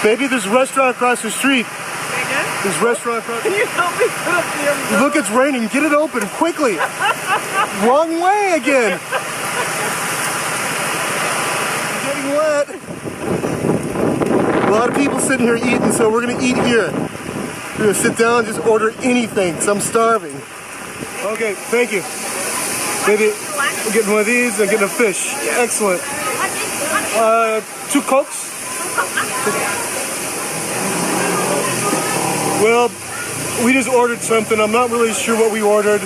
Baby, there's a restaurant across the street. There's a restaurant across the street. Can you help me put up the umbrella? Look, it's raining. Get it open quickly. Wrong way again. I'm getting wet. A lot of people sitting here eating, so we're going to eat here. We're going to sit down and just order anything, because I'm starving. Okay, thank you. Baby, I'm getting one of these and getting a fish. Excellent. 2 Cokes. Well, we just ordered something. I'm not really sure what we ordered.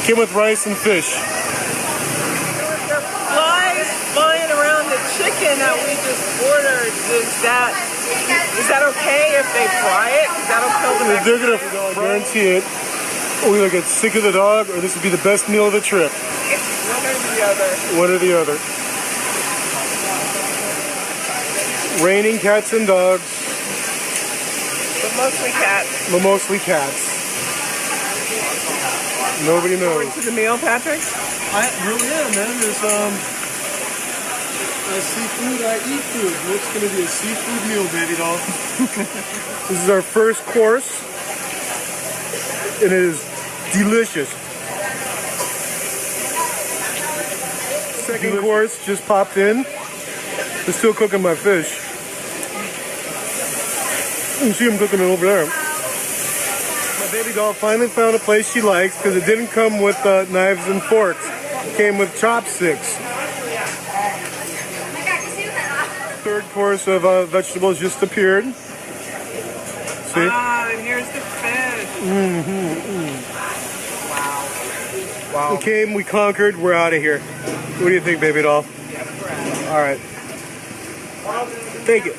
Came with rice and fish. There are flies flying around the chicken that we just ordered. Is that okay if they fry it? Because that'll kill the next They're going to guarantee it. We either get sick of the dog or this would be the best meal of the trip. One or the other. One or the other. Raining cats and dogs. But mostly cats. But mostly cats. Nobody knows. Forward to the meal, Patrick? I really am, man. There's seafood, I eat food. It's gonna be a seafood meal, baby doll. This is our first course. And it is delicious. Second course just popped in. They're still cooking my fish. You can see them cooking it over there. My baby doll finally found a place she likes because it didn't come with knives and forks. It came with chopsticks. Third course of vegetables just appeared. See? Ah, and here's the fish. Wow. We came, we conquered, we're out of here. What do you think, baby doll? Yep, we're out. All right. Thank you.